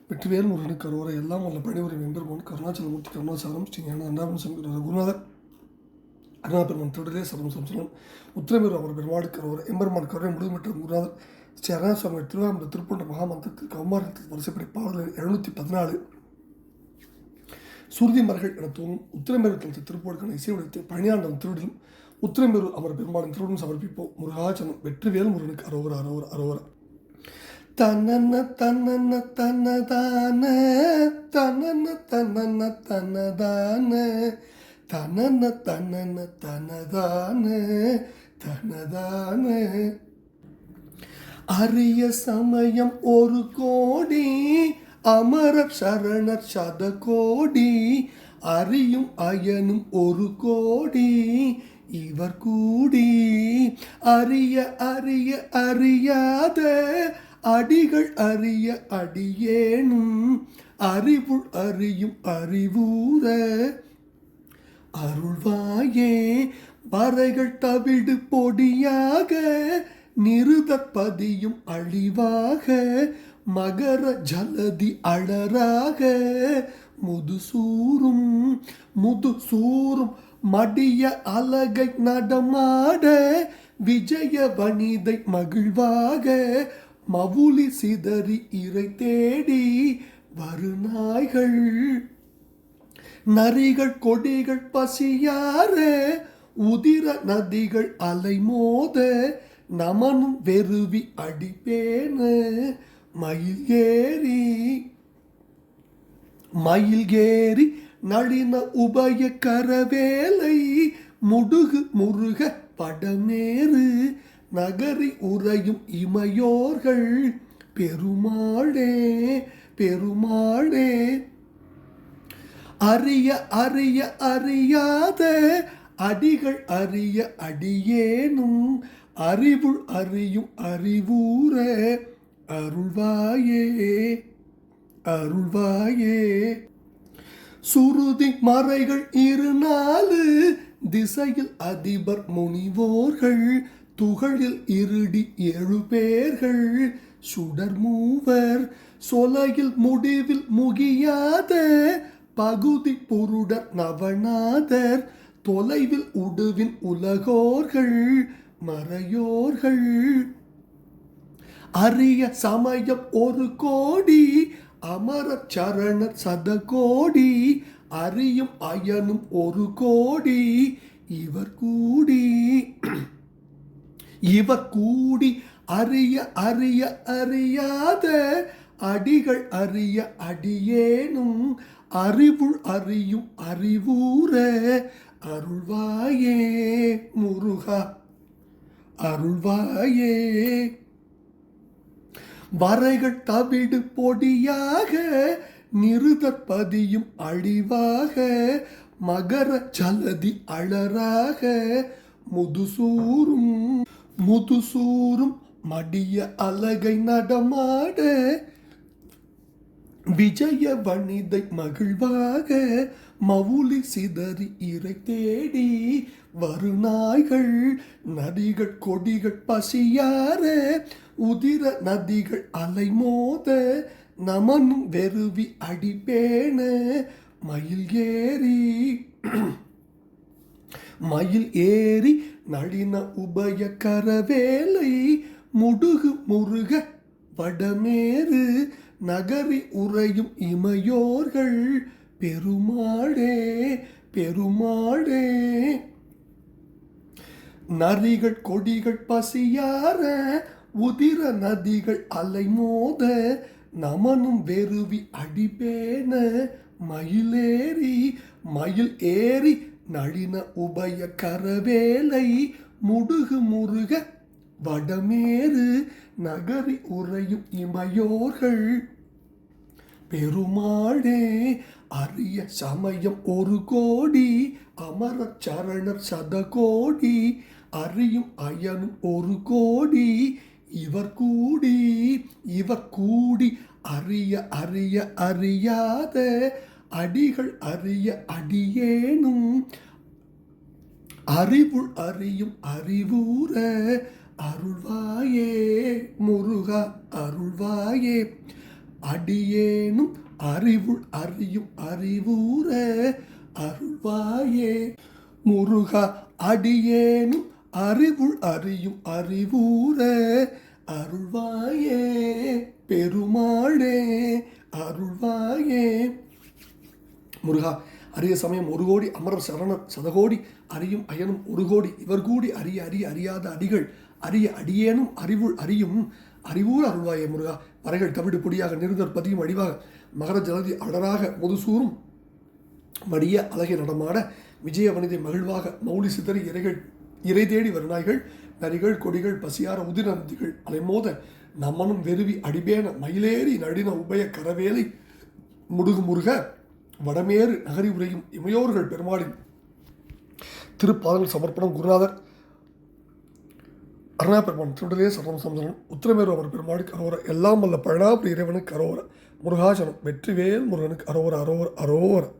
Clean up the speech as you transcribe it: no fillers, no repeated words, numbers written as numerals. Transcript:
வெற்றிவேல் முருகனுக்கு கரோரை எல்லாம் வல்ல பணிபுரியும் எம்பெருமான் கருணாச்சலமூர்த்தி கருணாசாரம் ஸ்ரீ ஞான அண்டாபன் சங்கர குருநாதர் அருணாபெருமான் திருடலே சரம் சம்சலம் உத்திரமேரு அவர் பெருமாடு கரோரை எம்பெருமான் கருணை முழுமையற்ற குருநாதர் ஸ்ரீ அருணாசுவாமி திருவாரூர் திருப்பண்ட மகாமந்திரத்திற்கு கௌமாரத்தில் வரிசைப்படி பாடல்கள் 714 சுருதி மரங்கள் என தோணும் உத்திரமேரு தளத்தை திருப்போடுக்கான இசை உடைத்து பழனியாண்டம் திருவிடிலும் உத்திரமேரு அவர் பெருமாளின் திருவிடும் சமர்ப்பிப்போம். முருகாச்சனம் வெற்றிவேல் முருகனுக்கு அரோவர அரோவர அரோவர. தன்னன்ன தன்னன்ன தன்னதான தன்னன்ன தன்னன்ன தன்னதான தன்னன்ன தன்னன்ன தன்னதான தன்னதான அரிய சமயம் ஒரு கோடி அமரர் சரணர் சத கோடி அறியும் அயனும் ஒரு கோடி இவர் கூடி அறிய அறிய அறியாத அடிகள் அறிய அடியேனும் அறிவுள் அறியும் அறிவூர அருள்வாயே வரைகள் தவிடு பொடியாக நிருதற்பதியும் அழிவாக மகர ஜலதி அழறாக முதுசூரும் மடிய அலகை நடமாட விஜய வனிதை மகிழ்வாக மவுளி சிதறி இறை தேடி வருநாய்கள் நரிகள் கொடிகள் பசியார உதிர நதிகள் அலைமோத நமனும் வெறுவி அடிப்பேன மயில் ஏறி நளின உபய கரவேலை முடுகு முருக படமேறு நகரி உறையும் இமையோர்கள் பெருமாளே பெருமாளே அறிய அறிய அறியாத அடிகள் அறிய அடியேனும் அறிவுள் அறியும் அறிவூர அருள்வாயே அருள்வாயே சுருதி மறைகள் 24 திசையில் அதிபர் முனிவோர்கள் துகளில் இருடி 7 பேர்கள் சுடர் மூவர் சொலையில் முடிவில் முகியாத பகுதி புருடர் நவநாதர் தொலைவில் உடுவின் உலகோர்கள் மறையோர்கள் அரிய சமயம் ஒரு கோடி அமரர் சரணர் சத கோடி அறியும் அயனும் ஒரு கோடி இவர் கூடி அறிய அறிய அறியாத அடிகள் அறிய அடியேனும் அறிவுள் அறியும் அறிவூர அருள்வாயே முருகா அருள்வாயே வரைகள் தவிடு பொடியாக நிருதற்பதியும் அழிவாக மகர ஜலதி அழறாக முதுசூரும் மடிய அலகை நடமாட விஜய வனிதை மகிழ்வாக மவுளி சிதறி இறை தேடி வருநாய்கள் நதிகள் கொடிகள் பசியார உதிர நதிகள் அலைமோத நமனும் வெறுவி அடிப்பேன மயில் ஏறி நளின உபய கரவேலை முடுகு முருக வடமேறு நகரி உறையும் இமையோர்கள் பெருமாளே பெருமாளே நரிகள் கொடிகள் பசியார உதிர நதிகள் அலைமோத நமனும் வெறுவி அடிப்பேன மயில் ஏறி நளின உபய கரவேலை முடுகு முருக வடமேறு நகரி உறையும் இமையோர்கள் பெருமாளே அரிய சமயம் ஒரு கோடி அமரர் சரணர் சத கோடி அறியும் அயனும் ஒரு கோடி இவர் கூடி அறிய அறிய அறியாத அடிகள் அறிய அடியேனும் அறிவுள் அறியும் அறிவூர அருள்வாயே முருகா அருள்வாயே அடியேனும் அறிவுள் அறியும் அறிவுற அருள்வாயே முருகா. அடியேனும் அறிவுள் அறியும் அறிவுற அருள்வாயே பெருமாளே அருள்வாயே முருகா. அரிய சமயம் ஒரு கோடி அமரர் சரணர் சதகோடி அறியும் அயனும் ஒரு கோடி இவர் கூடி அறிய அறிய அறியாத அடிகள் அறிய அடியேனும் அறிவுள் அறியும் அறிவூர் அருள்வாயே முருகா. வரைகள் தவிடு பொடியாக நெருங்கற் பதியும் அடிவாக மகர ஜலதி அடராக முதுசூரும் மடிய அழகை நடமாட விஜய வனிதை மகிழ்வாக மௌலி சிதறி இறை தேடி வருநாய்கள் நரிகள் கொடிகள் பசியார உதிர நந்திகள் அலைமோத நம்மனும் வெறுவி அடிபேன மயிலேறி நடின உபய கரவேலை முடுகு முருக வடமேறு நகரி உரையும் இமையோர்கள் பெருமாளின் திருப்பாதல் சமர்ப்பணம். குருநாதர் அருணா பெருமான் திருடலே சரணம் சம்சனம். உத்திரமேரு அவர் பெருமாளுக்கு அரோர. எல்லாம் வல்ல பழனாபுரி இறைவனுக்கு அரோர. முருகாசனம். வெற்றிவேல் முருகனுக்கு அரோர அரோர அரோர.